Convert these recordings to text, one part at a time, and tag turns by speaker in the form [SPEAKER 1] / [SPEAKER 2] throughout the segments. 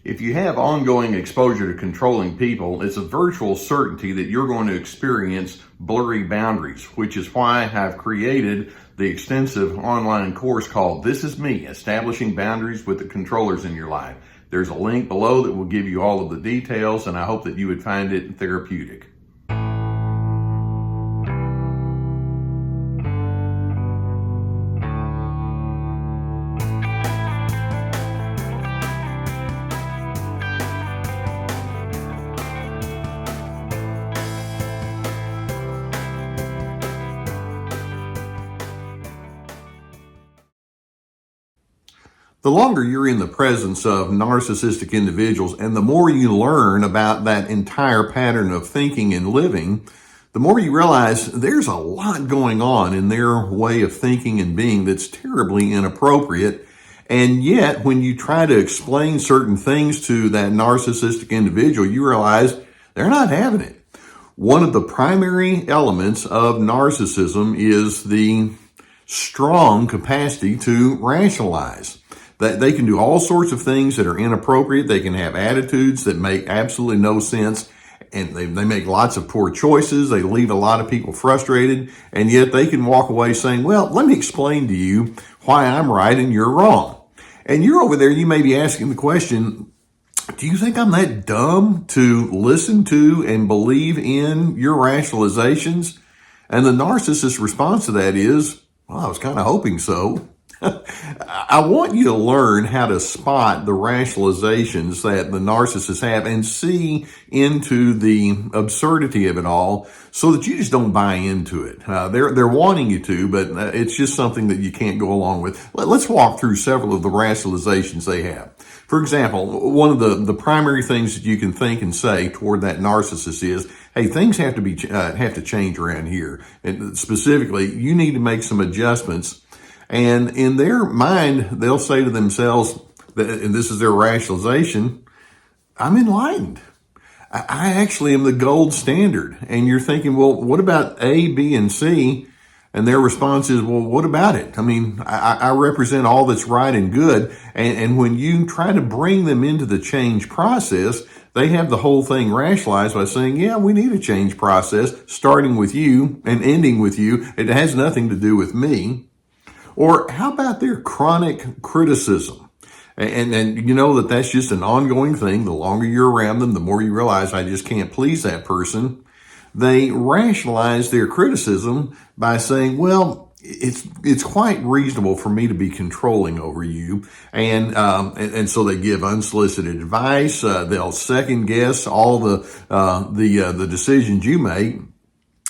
[SPEAKER 1] If you have ongoing exposure to controlling people, it's a virtual certainty that you're going to experience blurry boundaries, which is why I've created the extensive online course called This Is Me, Establishing Boundaries with the Controllers in Your Life. There's a link below that will give you all of the details, and I hope that you would find it therapeutic. The longer you're in the presence of narcissistic individuals and the more you learn about that entire pattern of thinking and living, the more you realize there's a lot going on in their way of thinking and being that's terribly inappropriate. And yet, when you try to explain certain things to that narcissistic individual, you realize they're not having it. One of the primary elements of narcissism is the strong capacity to rationalize. That they can do all sorts of things that are inappropriate. They can have attitudes that make absolutely no sense, and they make lots of poor choices. They leave a lot of people frustrated, and yet they can walk away saying, well, let me explain to you why I'm right and you're wrong. And you're over there, you may be asking the question, do you think I'm that dumb to listen to and believe in your rationalizations? And the narcissist's response to that is, well, I was kind of hoping so. I want you to learn how to spot the rationalizations that the narcissists have and see into the absurdity of it all so that you just don't buy into it. They're wanting you to, but it's just something that you can't go along with. Let's walk through several of the rationalizations they have. For example, one of the primary things that you can think and say toward that narcissist is, hey, things have to change around here. And specifically, you need to make some adjustments. And in their mind, they'll say to themselves, and this is their rationalization, I'm enlightened. I actually am the gold standard. And you're thinking, well, what about A, B, and C? And their response is, well, what about it? I mean, I represent all that's right and good. And when you try to bring them into the change process, they have the whole thing rationalized by saying, yeah, we need a change process, starting with you and ending with you. It has nothing to do with me. Or how about their chronic criticism? And you know that's just an ongoing thing. The longer you're around them, the more you realize I just can't please that person. They rationalize their criticism by saying, well, it's quite reasonable for me to be controlling over you. And so they give unsolicited advice. They'll second guess all the decisions you make.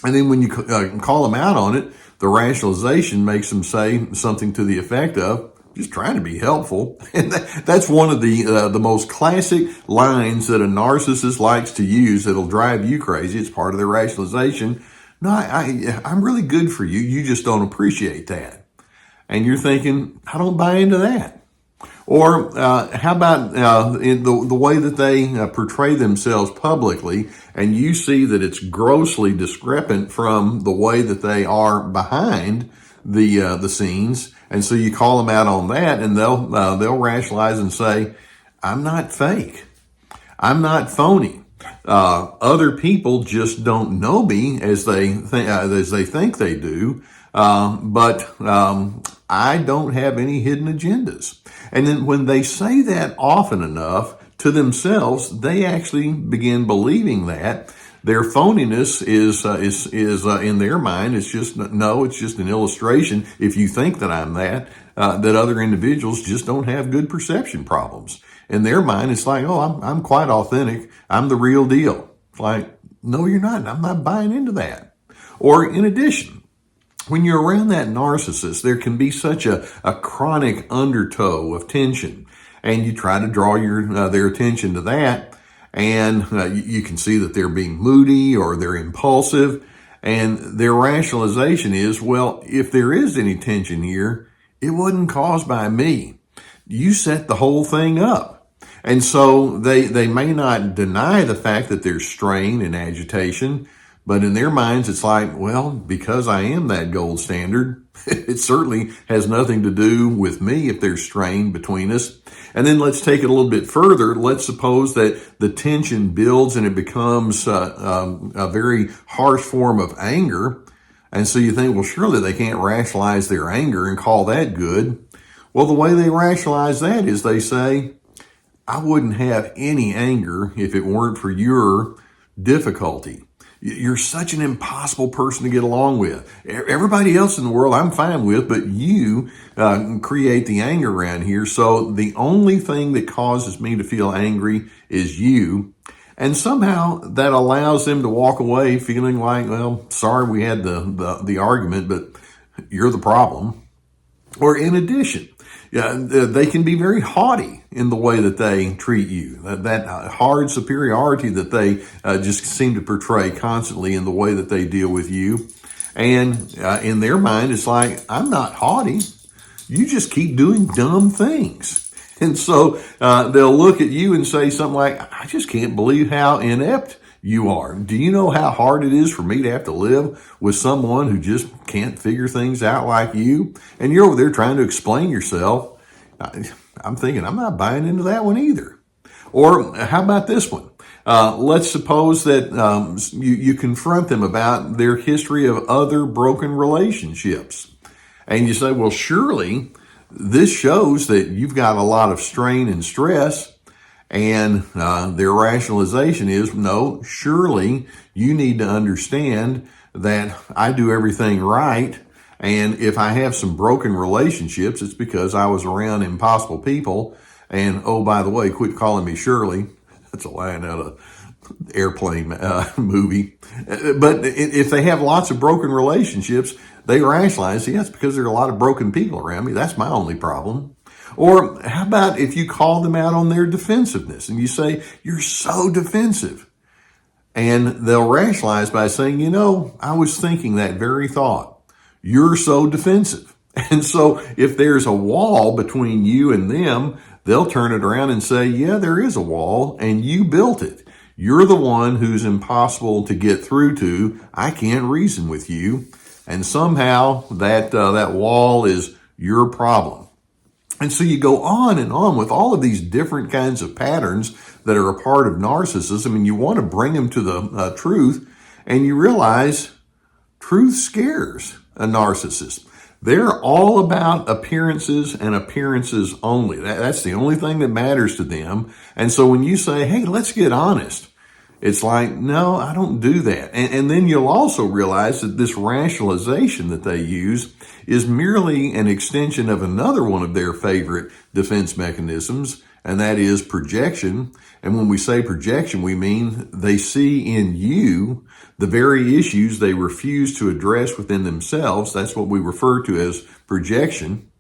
[SPEAKER 1] And then when you call them out on it, the rationalization makes them say something to the effect of, just trying to be helpful. And that's one of the most classic lines that a narcissist likes to use that'll drive you crazy. It's part of their rationalization. No, I'm really good for you. You just don't appreciate that. And you're thinking, I don't buy into that. Or how about in the way that they portray themselves publicly, and you see that it's grossly discrepant from the way that they are behind the scenes, and so you call them out on that, and they'll rationalize and say, "I'm not fake, I'm not phony. Other people just don't know me as they think they do, but I don't have any hidden agendas." And then when they say that often enough to themselves, they actually begin believing that. Their phoniness is in their mind. It's just an illustration. If you think that I'm that other individuals just don't have good perception problems. In their mind, it's like, oh, I'm quite authentic. I'm the real deal. It's like, no, you're not. I'm not buying into that. Or in addition, when you're around that narcissist, there can be such a chronic undertow of tension, and you try to draw their attention to that, and you can see that they're being moody or they're impulsive, and their rationalization is, well, if there is any tension here, it wasn't caused by me. You set the whole thing up. And so they may not deny the fact that there's strain and agitation, But in their minds, it's like, well, because I am that gold standard, it certainly has nothing to do with me if there's strain between us. And then let's take it a little bit further. Let's suppose that the tension builds and it becomes a very harsh form of anger. And so you think, well, surely they can't rationalize their anger and call that good. Well, the way they rationalize that is they say, I wouldn't have any anger if it weren't for your difficulty. You're such an impossible person to get along with. Everybody else in the world I'm fine with, but you create the anger around here. So the only thing that causes me to feel angry is you. And somehow that allows them to walk away feeling like, well, sorry we had the argument, but you're the problem. Or in addition, they can be very haughty in the way that they treat you. That hard superiority that they just seem to portray constantly in the way that they deal with you. And in their mind, it's like, I'm not haughty. You just keep doing dumb things. And so they'll look at you and say something like, I just can't believe how inept you are. Do you know how hard it is for me to have to live with someone who just can't figure things out like you? And you're over there trying to explain yourself. I'm thinking, I'm not buying into that one either. Or how about this one? Let's suppose that you confront them about their history of other broken relationships. And you say, well, surely this shows that you've got a lot of strain and stress. And their rationalization is, no, surely you need to understand that I do everything right. And if I have some broken relationships, it's because I was around impossible people. And, oh, by the way, quit calling me Shirley. That's a line out of Airplane movie. But if they have lots of broken relationships, they rationalize, yeah, it's because there are a lot of broken people around me. That's my only problem. Or how about if you call them out on their defensiveness and you say, you're so defensive. And they'll rationalize by saying, you know, I was thinking that very thought. You're so defensive. And so if there's a wall between you and them, they'll turn it around and say, yeah, there is a wall and you built it. You're the one who's impossible to get through to. I can't reason with you. And somehow that wall is your problem. And so you go on and on with all of these different kinds of patterns that are a part of narcissism, and you want to bring them to the truth, and you realize truth scares a narcissist. They're all about appearances and appearances only. That's the only thing that matters to them. And so when you say, hey, let's get honest, it's like, no, I don't do that. And then you'll also realize that this rationalization that they use is merely an extension of another one of their favorite defense mechanisms, and that is projection. And when we say projection, we mean they see in you the very issues they refuse to address within themselves. That's what we refer to as projection.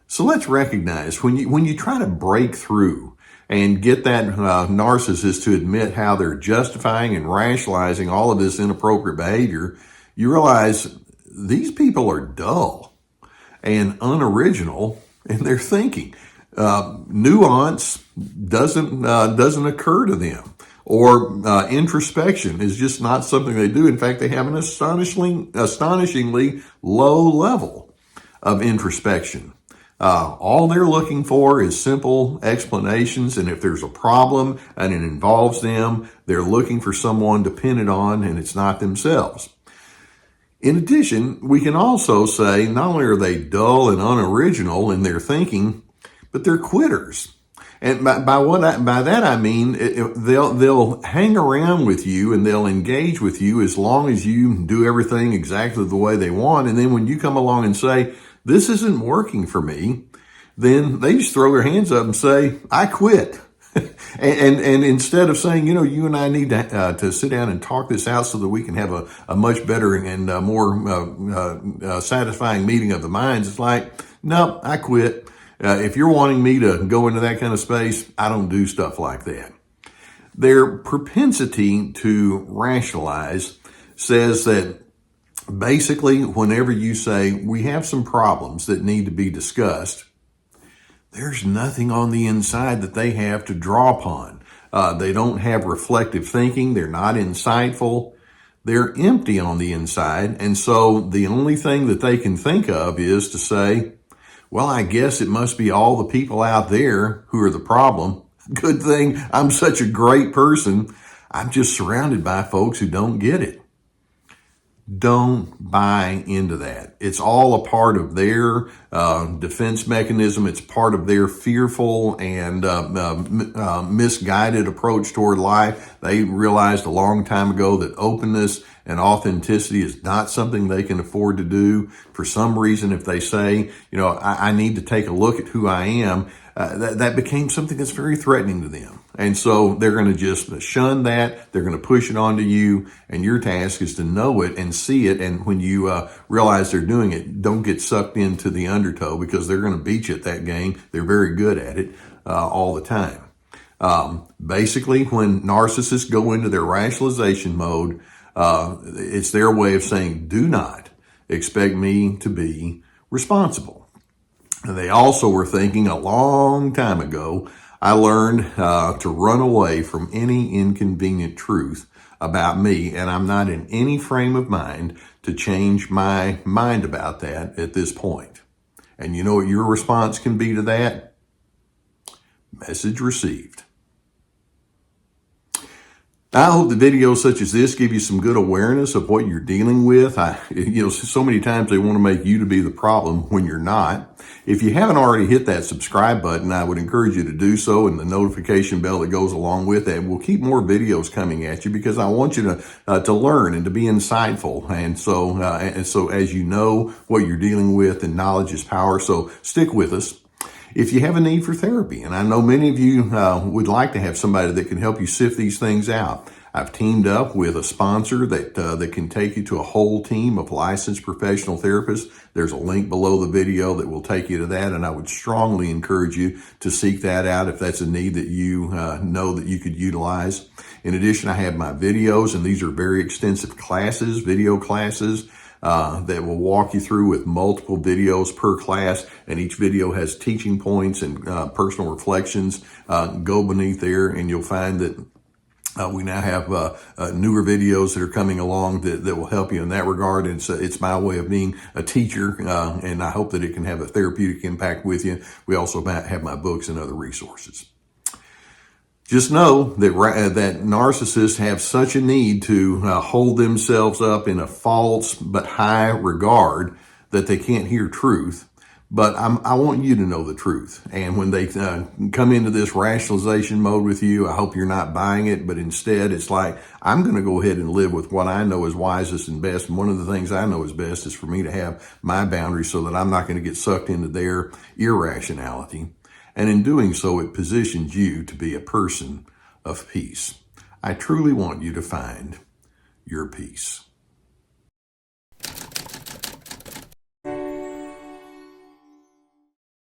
[SPEAKER 1] So let's recognize when you try to break through and get that narcissist to admit how they're justifying and rationalizing all of this inappropriate behavior, you realize these people are dull and unoriginal in their thinking. Nuance doesn't occur to them, or introspection is just not something they do. In fact, they have an astonishingly low level of introspection. All they're looking for is simple explanations, and if there's a problem and it involves them, they're looking for someone to pin it on, and it's not themselves. In addition, we can also say not only are they dull and unoriginal in their thinking, but they're quitters. And by that I mean they'll hang around with you and they'll engage with you as long as you do everything exactly the way they want. And then when you come along and say, this isn't working for me, then they just throw their hands up and say, I quit. and instead of saying, you know, you and I need to sit down and talk this out so that we can have a much better and more satisfying meeting of the minds, it's like, no, I quit. If you're wanting me to go into that kind of space, I don't do stuff like that. Their propensity to rationalize says that basically, whenever you say, we have some problems that need to be discussed, there's nothing on the inside that they have to draw upon. They don't have reflective thinking. They're not insightful. They're empty on the inside. And so the only thing that they can think of is to say, well, I guess it must be all the people out there who are the problem. Good thing I'm such a great person. I'm just surrounded by folks who don't get it. Don't buy into that. It's all a part of their defense mechanism. It's part of their fearful and misguided approach toward life. They realized a long time ago that openness and authenticity is not something they can afford to do. For some reason, if they say, I need to take a look at who I am, that became something that's very threatening to them. And so they're going to just shun that. They're going to push it onto you. And your task is to know it and see it. And when you realize they're doing it, don't get sucked into the undertow, because they're going to beat you at that game. They're very good at it all the time. Basically, when narcissists go into their rationalization mode, it's their way of saying, do not expect me to be responsible. They also were thinking a long time ago, I learned to run away from any inconvenient truth about me, and I'm not in any frame of mind to change my mind about that at this point. And you know what your response can be to that? Message received. I hope the videos such as this give you some good awareness of what you're dealing with. So many times they want to make you to be the problem when you're not. If you haven't already hit that subscribe button, I would encourage you to do so, and the notification bell that goes along with it. We'll keep more videos coming at you, because I want you to learn and to be insightful. And so as you know what you're dealing with, and knowledge is power. So stick with us. If you have a need for therapy, and I know many of you would like to have somebody that can help you sift these things out, I've teamed up with a sponsor that can take you to a whole team of licensed professional therapists. There's a link below the video that will take you to that, and I would strongly encourage you to seek that out if that's a need that you know that you could utilize. In addition, I have my videos, and these are very extensive classes, video classes, that will walk you through with multiple videos per class, and each video has teaching points and personal reflections. Go beneath there, and you'll find that we now have newer videos that are coming along that will help you in that regard. And it's my way of being a teacher, and I hope that it can have a therapeutic impact with you. We also have my books and other resources. Just know that narcissists have such a need to hold themselves up in a false but high regard that they can't hear truth. But I want you to know the truth. And when they come into this rationalization mode with you, I hope you're not buying it, but instead it's like, I'm going to go ahead and live with what I know is wisest and best. And one of the things I know is best is for me to have my boundaries so that I'm not going to get sucked into their irrationality. And in doing so, it positions you to be a person of peace. I truly want you to find your peace.